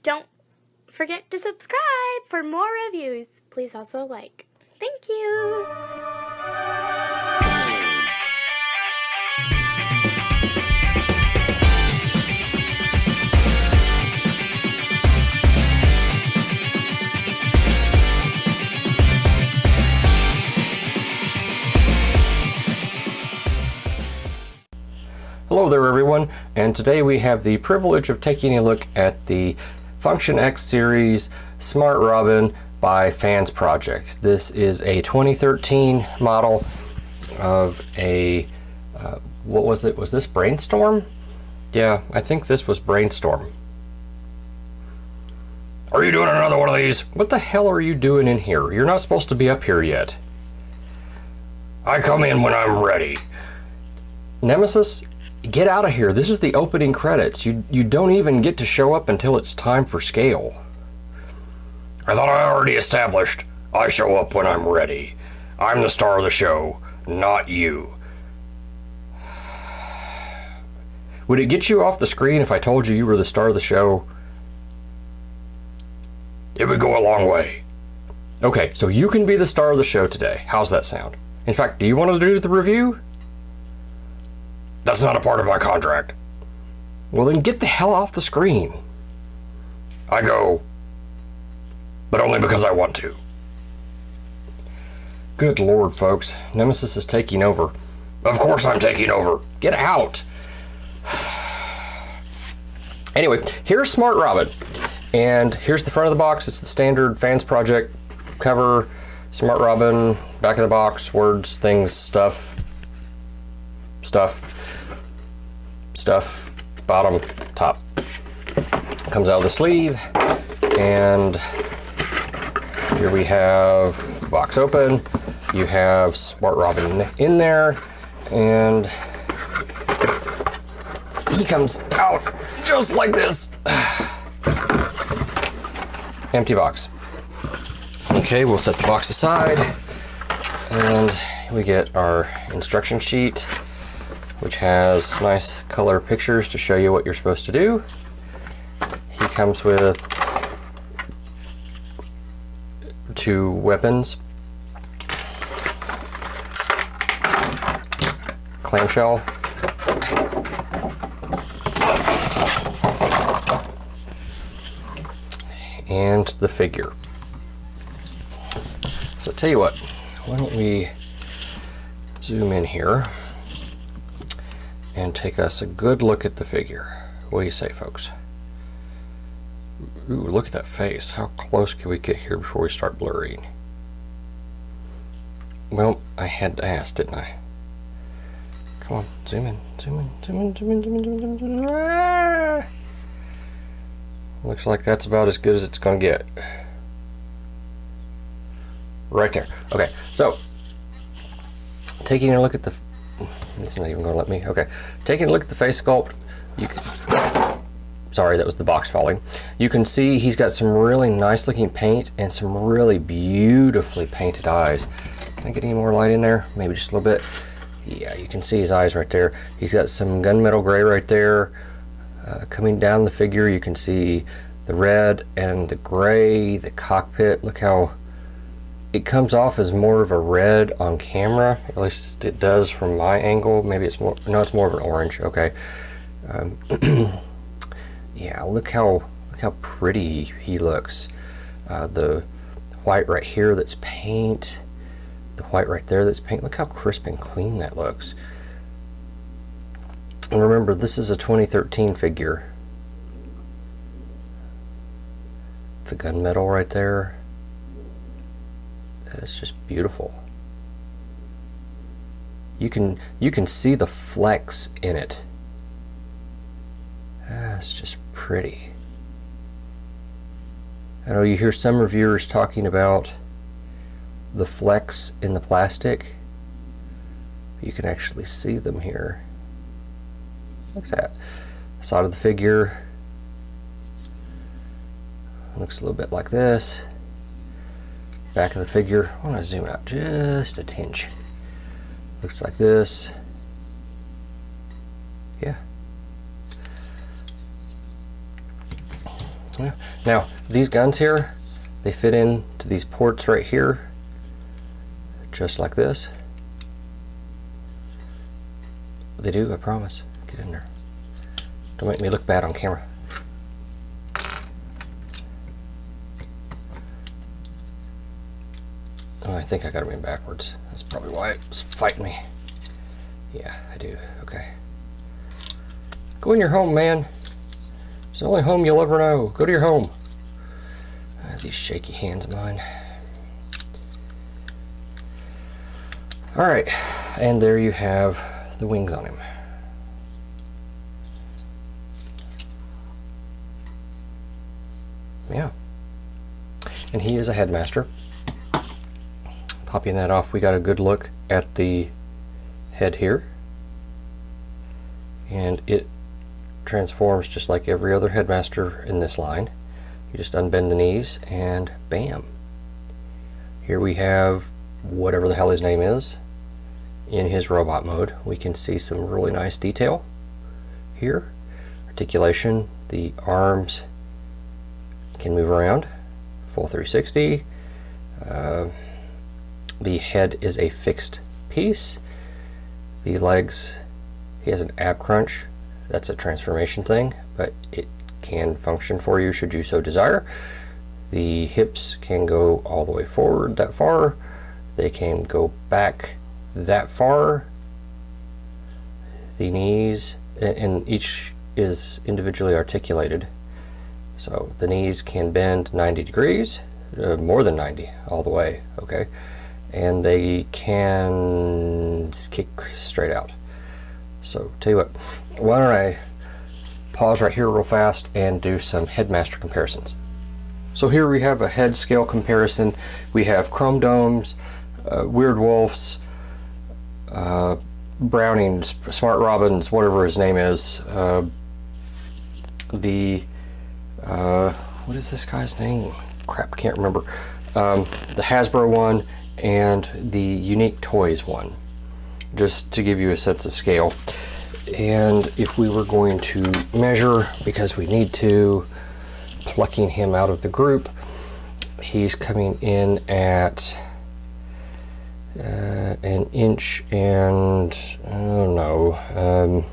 don't forget to subscribe for more reviews. Please also like. Thank you. Hello there everyone, and today we have the privilege of taking a look at the Function X series Smartrobin by Fansproject. This is a 2013 model of a, what was it? Was this Brainstorm? Yeah, I think this was Brainstorm. Are you doing another one of these? What the hell are you doing in here? You're not supposed to be up here yet. I come in when I'm ready. Nemesis? Get out of here. This is the opening credits. You don't even get to show up until it's time for scale. I thought I already established I show up when I'm ready. I'm the star of the show, not you. Would it get you off the screen if I told you were the star of the show? It would go a long way. Okay, so you can be the star of the show today. How's that sound? In fact, do you want to do the review? That's not a part of my contract. Well, then get the hell off the screen. I go, but only because I want to. Good Lord, folks. Nemesis is taking over. Of course I'm taking over. Get out. Anyway, here's Smartrobin. And here's the front of the box. It's the standard Fansproject cover. Smartrobin, back of the box, words, things, stuff, bottom, top. Comes out of the sleeve, and here we have the box open. You have Smartrobin in there, and he comes out just like this. Empty box. Okay, we'll set the box aside, and we get our instruction sheet, which has nice color pictures to show you what you're supposed to do. He comes with 2 weapons, clamshell, and the figure. So tell you what, why don't we zoom in here and take us a good look at the figure. What do you say, folks? Ooh, look at that face. How close can we get here before we start blurring? Well, I had to ask, didn't I? Come on, zoom in, zoom in, zoom in, zoom in, zoom in, zoom in, zoom in. Ah! Looks like that's about as good as it's gonna get. Right there. Okay, so taking a look at the, it's not even gonna let me. Okay, taking a look at the face sculpt, you can, sorry, that was the box falling. You can see he's got some really nice looking paint and some really beautifully painted eyes. Can I get any more light in there? Maybe just a little bit. Yeah, you can see his eyes right there. He's got some gunmetal gray right there. Coming down the figure, you can see the red and the gray, the cockpit. Look how it comes off as more of a red on camera. At least it does from my angle. Maybe it's more, no, it's more of an orange. Okay. Yeah, look how pretty he looks. The white right here that's paint. The white right there that's paint. Look how crisp and clean that looks. And remember, this is a 2013 figure. The gunmetal right there. That's just beautiful. You can see the flex in it. It's just pretty. I know you hear some reviewers talking about the flex in the plastic. You can actually see them here. Look at that. Side of the figure looks a little bit like this. Back of the figure, I want to zoom out just a tinge. Looks like this. Yeah. Yeah. Now, these guns here, they fit into these ports right here, just like this. They do, I promise. Get in there. Don't make me look bad on camera. Oh, I think I got them in backwards. That's probably why it's fighting me. Yeah, I do. Okay. Go in your home, man. It's the only home you'll ever know. Go to your home. These shaky hands of mine. Alright, and there you have the wings on him. Yeah. And he is a headmaster. Popping that off, we got a good look at the head here. And it transforms just like every other headmaster in this line. You just unbend the knees and bam. Here we have whatever the hell his name is in his robot mode. We can see some really nice detail here. Articulation, the arms can move around, full 360. The head is a fixed piece. The legs, he has an ab crunch. That's a transformation thing, but it can function for you should you so desire. The hips can go all the way forward that far. They can go back that far. The knees, and each is individually articulated. So the knees can bend 90 degrees, more than 90, all the way, okay? And they can kick straight out. So tell you what, why don't I pause right here real fast and do some headmaster comparisons. So here we have a head scale comparison. We have chrome domes, weird wolves, Brownings, Smartrobins, whatever his name is. What is this guy's name? Crap, I can't remember. The Hasbro one and the Unique Toys one, just to give you a sense of scale. And if we were going to measure, because we need to, plucking him out of the group, he's coming in at an inch and, I don't know,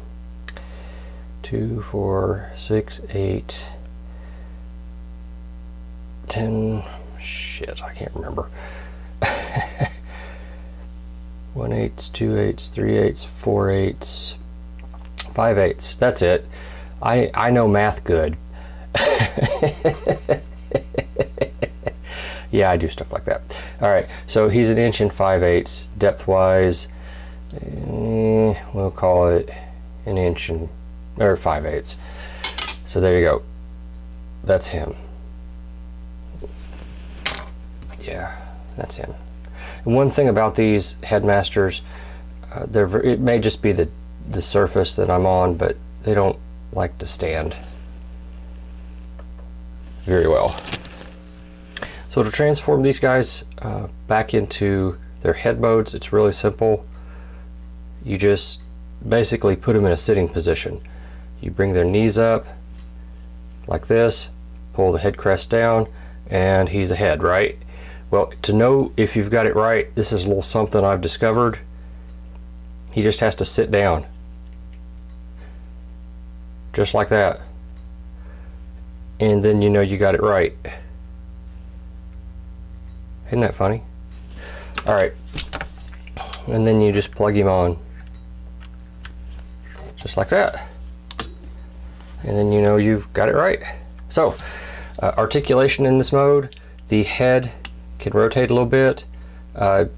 2, 4, 6, 8, 10, shit, I can't remember. 1 8, 2 8, 3 8, 4 8, 5 8. That's it. I know math good. Yeah, I do stuff like that. All right, so he's an inch and 5 8 depth wise. We'll call it an inch and or 5 8. So there you go. That's him. Yeah, that's him. And one thing about these headmasters, it may just be the surface that I'm on, but they don't like to stand very well. So to transform these guys back into their head modes, it's really simple. You just basically put them in a sitting position. You bring their knees up like this, pull the head crest down, and he's a head, right? Well, to know if you've got it right, this is a little something I've discovered. He just has to sit down. Just like that. And then you know you got it right. Isn't that funny? All right. And then you just plug him on. Just like that. And then you know you've got it right. So, articulation in this mode, the head can rotate a little bit. I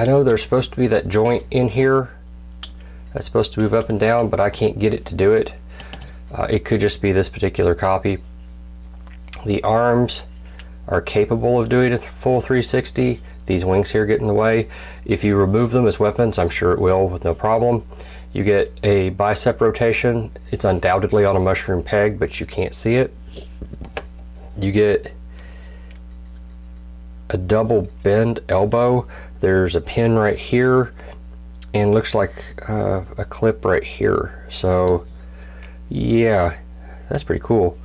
know there's supposed to be that joint in here that's supposed to move up and down, but I can't get it to do it. It could just be this particular copy. The arms are capable of doing a full 360. These wings here get in the way. If you remove them as weapons, I'm sure it will with no problem. You get a bicep rotation. It's undoubtedly on a mushroom peg, but you can't see it. You get a double bend elbow. There's a pin right here and looks like a clip right here. So yeah, That's pretty cool.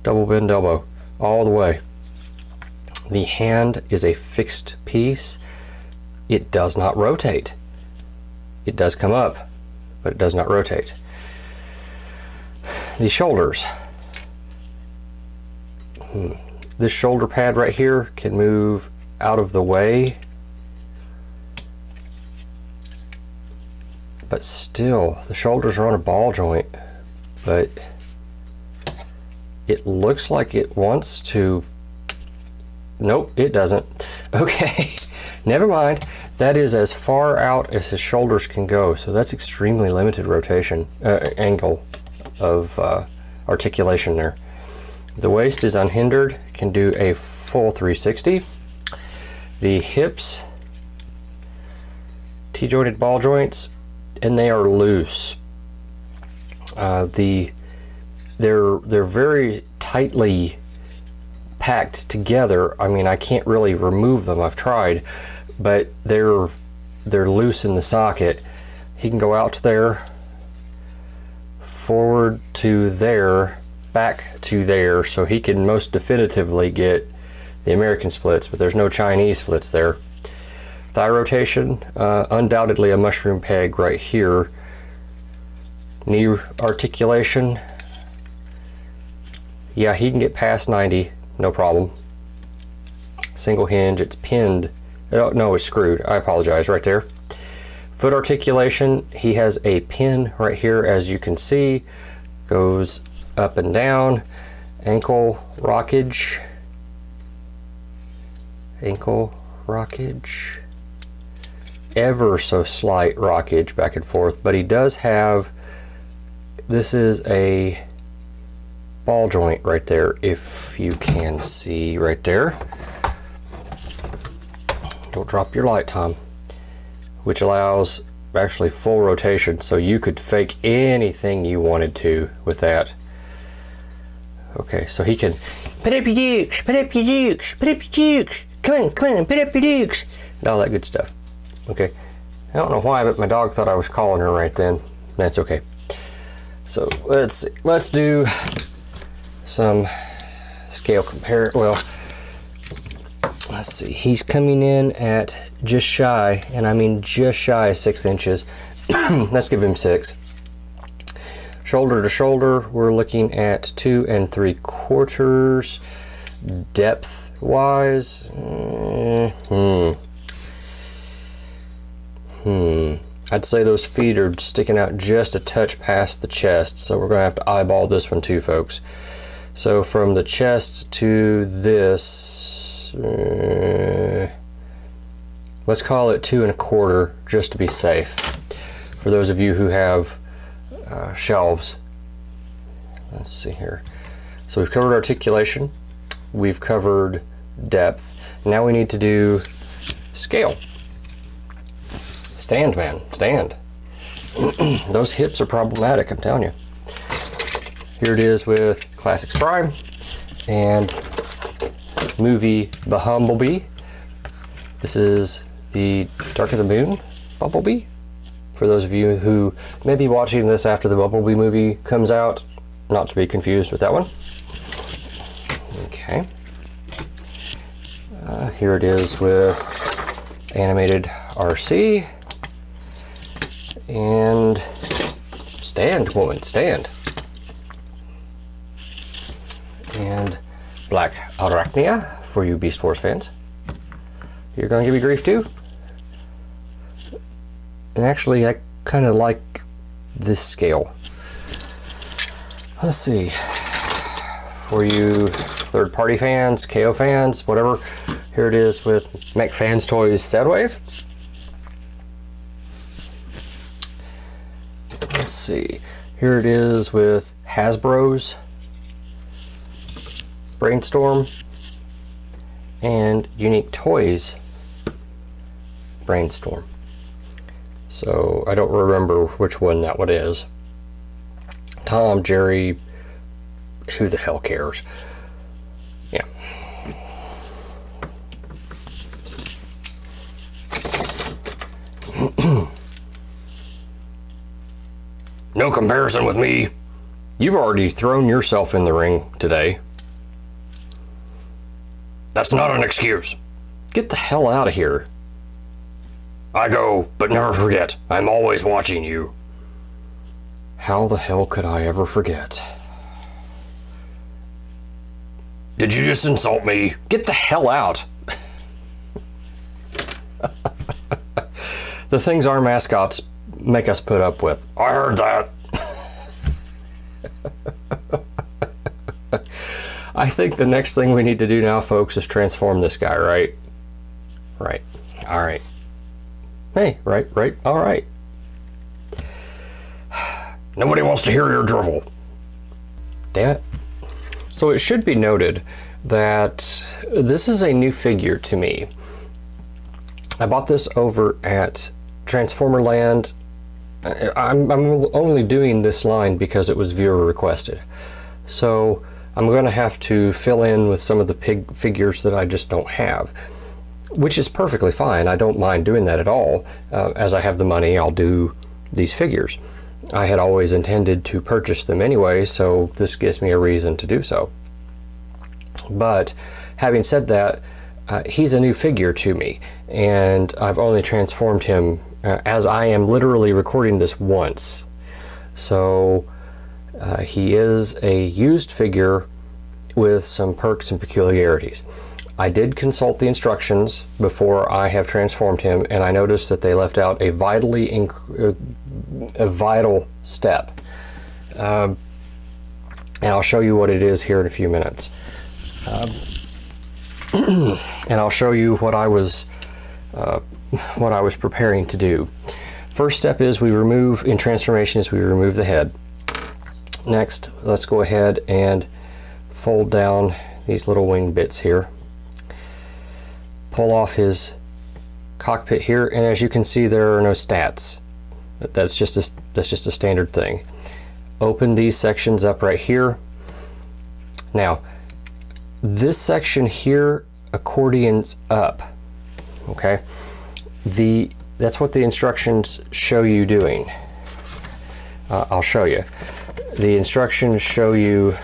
Double bend elbow all the way. The hand is a fixed piece. It does not rotate. It does come up, but it does not rotate. The shoulders. This shoulder pad right here can move out of the way, but still the shoulders are on a ball joint, but it looks like it wants to. Nope, it doesn't. Okay, never mind. That is as far out as his shoulders can go, so that's extremely limited rotation angle of articulation there. The waist is unhindered, can do a full 360. The hips, T-jointed ball joints, and they are loose. They're very tightly packed together. I mean, I can't really remove them. I've tried, but they're loose in the socket. He can go out to there, forward to there, back to there, so he can most definitively get the American splits, but there's no Chinese splits there. Thigh rotation, undoubtedly a mushroom peg right here. Knee articulation, yeah, he can get past 90, no problem. Single hinge, it's pinned. Oh, no, it's screwed. I apologize, right there. Foot articulation, he has a pin right here, as you can see. Goes up and down. Ankle rockage. Ankle rockage. Ever so slight rockage back and forth, but he does have, this is a ball joint right there, if you can see right there. Don't drop your light, Tom. Which allows actually full rotation, so you could fake anything you wanted to with that. Okay, so he can put up your dukes, put up your dukes, put up your dukes, come on, put up your dukes, and all that good stuff. Okay, I don't know why, but my dog thought I was calling her right then. That's okay. So let's do some scale compare. Well, let's see. He's coming in at just shy, and I mean just shy of 6 inches. Let's give him 6. Shoulder to shoulder, we're looking at 2 3/4. Depth wise, I'd say those feet are sticking out just a touch past the chest, so we're gonna have to eyeball this one too, folks. So from the chest to this, let's call it 2 1/4, just to be safe. For those of you who have shelves. Let's see here. So we've covered articulation, we've covered depth. Now we need to do scale. Stand, man, stand. Those hips are problematic, I'm telling you. Here it is with Classics Prime and movie The Humblebee. This is the Dark of the Moon Bumblebee. For those of you who may be watching this after the Bumblebee movie comes out, not to be confused with that one. Okay. Here it is with animated RC. And stand, woman, stand. And Black Arachnia for you Beast Wars fans. You're gonna give me grief too? And actually, I kind of like this scale. Let's see. For you third-party fans, KO fans, whatever, here it is with Mech Fans Toys Soundwave. Let's see. Here it is with Hasbro's Brainstorm and Unique Toys Brainstorm. So I don't remember which one that one is. Tom, Jerry, who the hell cares? Yeah. No comparison with me. You've already thrown yourself in the ring today. That's not an excuse. Get the hell out of here. I go, but never forget, I'm always watching you. How the hell could I ever forget? Did you just insult me? Get the hell out. The things our mascots make us put up with. I heard that. I think the next thing we need to do now, folks, is transform this guy, right? Right. All right. Hey, right, all right. Nobody wants to hear your drivel. Damn it. So it should be noted that this is a new figure to me. I bought this over at Transformer Land. I'm only doing this line because it was viewer requested. So I'm going to have to fill in with some of the pig figures that I just don't have, which is perfectly fine. I don't mind doing that at all. As I have the money, I'll do these figures. I had always intended to purchase them anyway, so this gives me a reason to do so. But having said that, he's a new figure to me, and I've only transformed him as I am literally recording this once. So he is a used figure with some perks and peculiarities. I did consult the instructions before I have transformed him, and I noticed that they left out a vital step. And I'll show you what it is here in a few minutes. And I'll show you what I was preparing to do. First step is we remove the head. Next, let's go ahead and fold down these little wing bits here. Pull off his cockpit here, and as you can see, there are no stats. That's just a standard thing. Open these sections up right here. Now, this section here accordions up. Okay, that's what the instructions show you doing. I'll show you. The instructions show you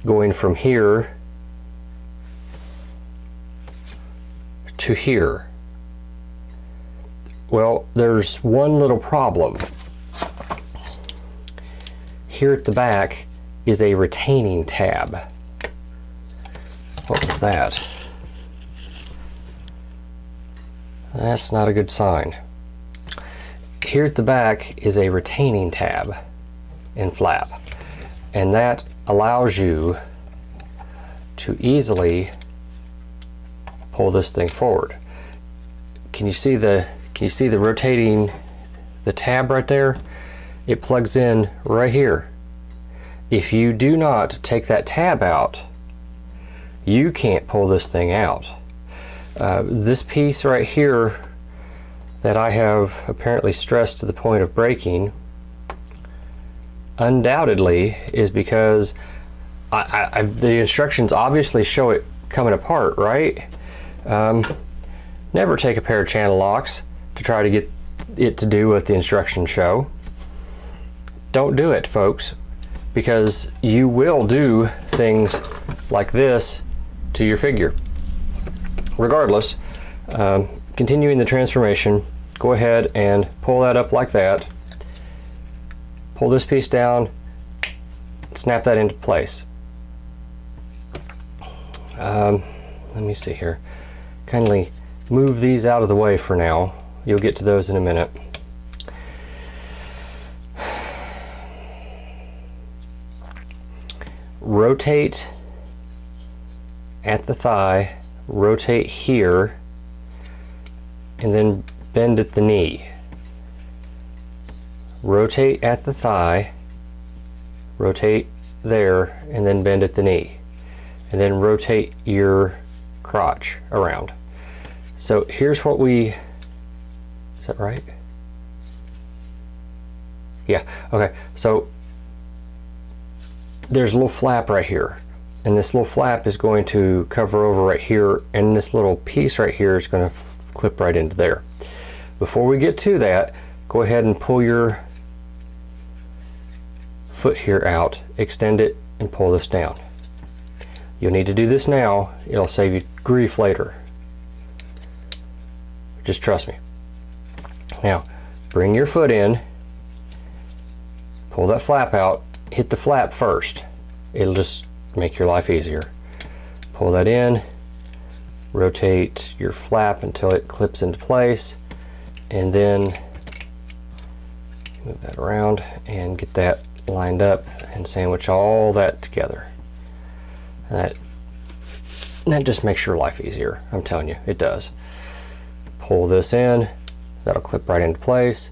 going from here to here. Well, there's one little problem. Here at the back is a retaining tab. What was that? That's not a good sign. Here at the back is a retaining tab and flap, and that allows you to easily pull this thing forward. Can you see the rotating, the tab right there? It plugs in right here. If you do not take that tab out, you can't pull this thing out. This piece right here that I have apparently stressed to the point of breaking undoubtedly is because the instructions obviously show it coming apart, right? Never take a pair of channel locks to try to get it to do what the instructions show. Don't do it, folks, because you will do things like this to your figure. Regardless, continuing the transformation, go ahead and pull that up like that. Pull this piece down, snap that into place. Let me see here. Kindly move these out of the way for now. You'll get to those in a minute. Rotate at the thigh, rotate here, and then bend at the knee. Rotate at the thigh, rotate there, and then bend at the knee. And then rotate your crotch around. So here's what is that right? Yeah, okay. So there's a little flap right here, and this little flap is going to cover over right here, and this little piece right here is going to clip right into there. Before we get to that, go ahead and pull your foot here out, extend it, and pull this down. You'll need to do this now. It'll save you grief later. Just trust me. Now, bring your foot in, pull that flap out, hit the flap first. It'll just make your life easier. Pull that in, rotate your flap until it clips into place, and then move that around and get that lined up and sandwich all that together. And that just makes your life easier. I'm telling you, it does. Pull this in, that'll clip right into place.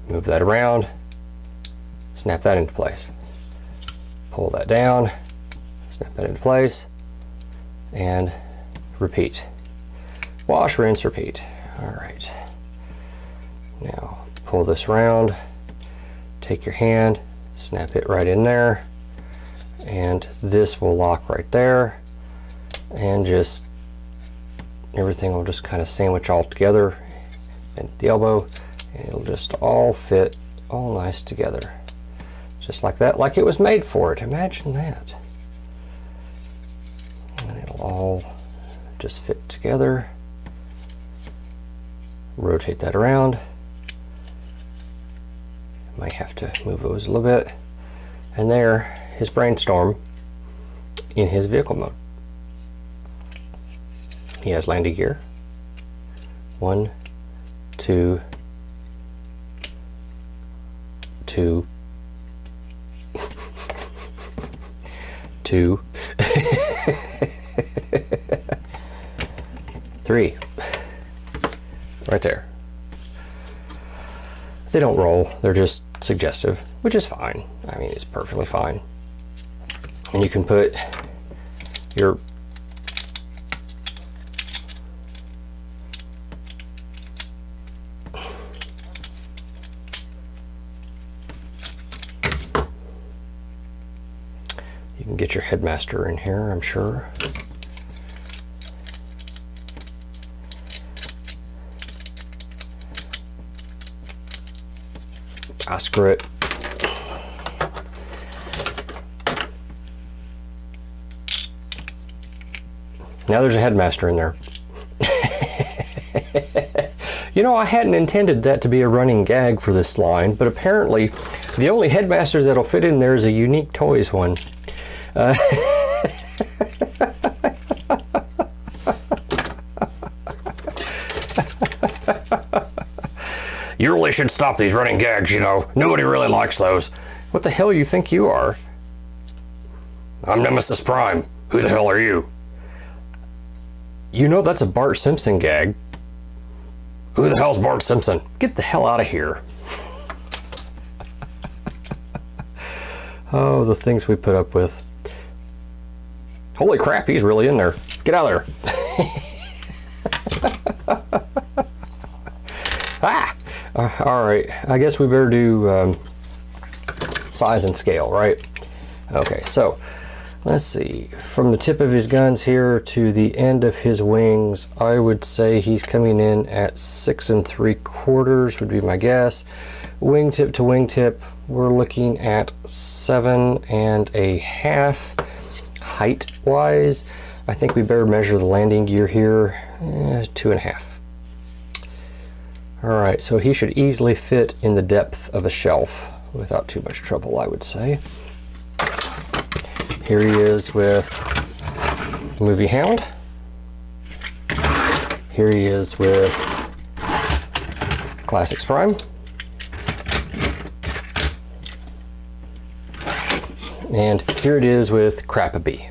Move that around, snap that into place. Pull that down, snap that into place, and repeat. Wash, rinse, repeat. All right. Now pull this around, take your hand, snap it right in there, and this will lock right there, and just everything will just kind of sandwich all together at the elbow, and it'll just all fit all nice together, just like that, like it was made for it. Imagine that. And it'll all just fit together. Rotate that around. Might have to move those a little bit. And there is Brainstorm in his vehicle mode. He has landing gear. 1, 2, 2, 2, 3. Right there. They don't roll, they're just suggestive, which is fine. I mean, it's perfectly fine. And you can put your get your headmaster in here, I'm sure. Screw it. Now there's a headmaster in there. You know, I hadn't intended that to be a running gag for this line, but apparently the only headmaster that'll fit in there is a Unique Toys one. You really should stop these running gags, you know. Nobody really likes those. What the hell you think you are? I'm Nemesis Prime. Who the hell are you? You know that's a Bart Simpson gag. Who the hell's Bart Simpson? Get the hell out of here. Oh, the things we put up with. Holy crap, he's really in there. Get out of there. Ah! All right, I guess we better do size and scale, right? Okay, so let's see. From the tip of his guns here to the end of his wings, I would say he's coming in at 6 3/4 would be my guess. Wingtip to wingtip, we're looking at 7 1/2. Height-wise, I think we better measure the landing gear here, 2 1/2. All right, so he should easily fit in the depth of a shelf without too much trouble, I would say. Here he is with Movie Hound. Here he is with Classics Prime. And here it is with Crapabee.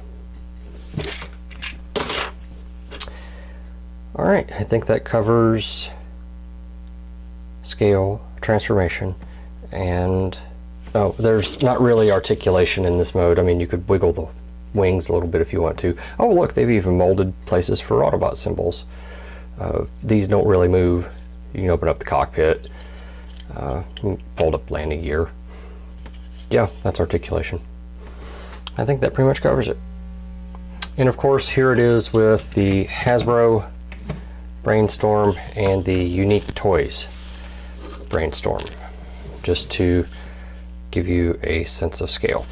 All right, I think that covers scale, transformation, and oh, there's not really articulation in this mode. I mean, you could wiggle the wings a little bit if you want to. Oh, look, they've even molded places for Autobot symbols. These don't really move. You can open up the cockpit, fold up landing gear. Yeah, that's articulation. I think that pretty much covers it. And of course, here it is with the Hasbro Brainstorm and the Unique Toys Brainstorm, just to give you a sense of scale.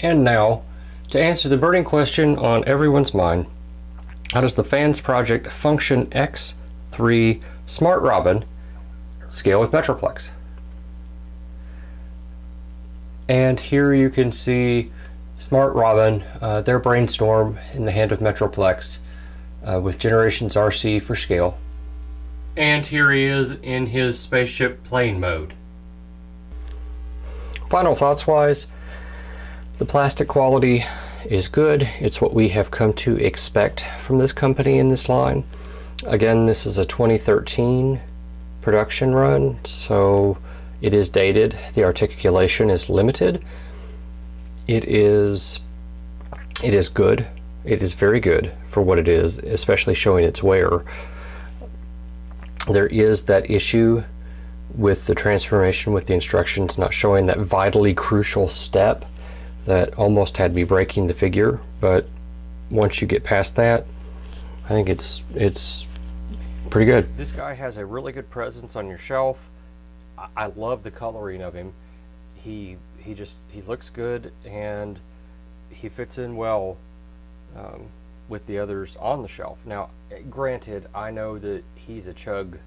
And now, to answer the burning question on everyone's mind, how does the Fansproject Function X3 Smartrobin scale with Metroplex? And here you can see Smartrobin, their brainstorm in the hand of Metroplex with Generations RC for scale. And here he is in his spaceship plane mode. Final thoughts wise, the plastic quality is good. It's what we have come to expect from this company in this line. Again, this is a 2013 production run, so it is dated. The articulation is limited. It is good. It is very good for what it is, especially showing its wear. There is that issue with the transformation with the instructions not showing that vitally crucial step that almost had me breaking the figure, but once you get past that, I think it's pretty good. This guy has a really good presence on your shelf. I love the coloring of him. He looks good, and he fits in well with the others on the shelf. Now, granted, I know that he's a chug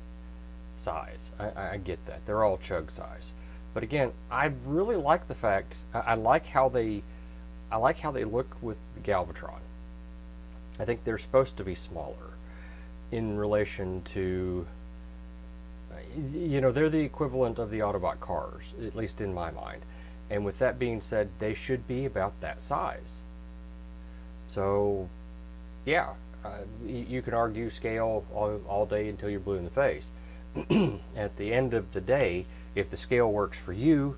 size. I get that. They're all chug size. But again, I really like the fact, I like how they look with the Galvatron. I think they're supposed to be smaller in relation to, they're the equivalent of the Autobot cars, at least in my mind. And with that being said, they should be about that size. So, yeah, you can argue scale all day until you're blue in the face. At the end of the day, if the scale works for you,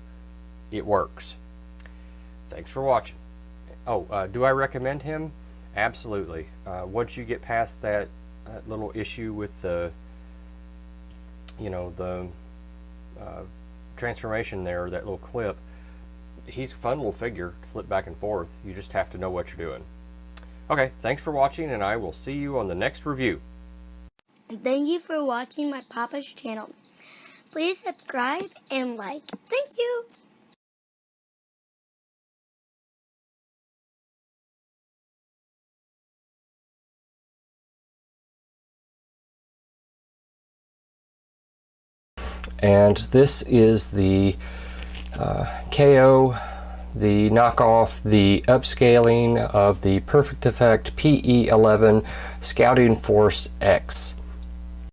it works. Thanks for watching. Oh, do I recommend him? Absolutely. Once you get past that little issue with the, transformation there, that little clip, he's a fun little figure to flip back and forth. You just have to know what you're doing. Okay, thanks for watching, and I will see you on the next review. Thank you for watching my Papa's channel. Please subscribe and like. Thank you. And this is the KO, the knockoff, the upscaling of the Perfect Effect PE11 Scouting Force X.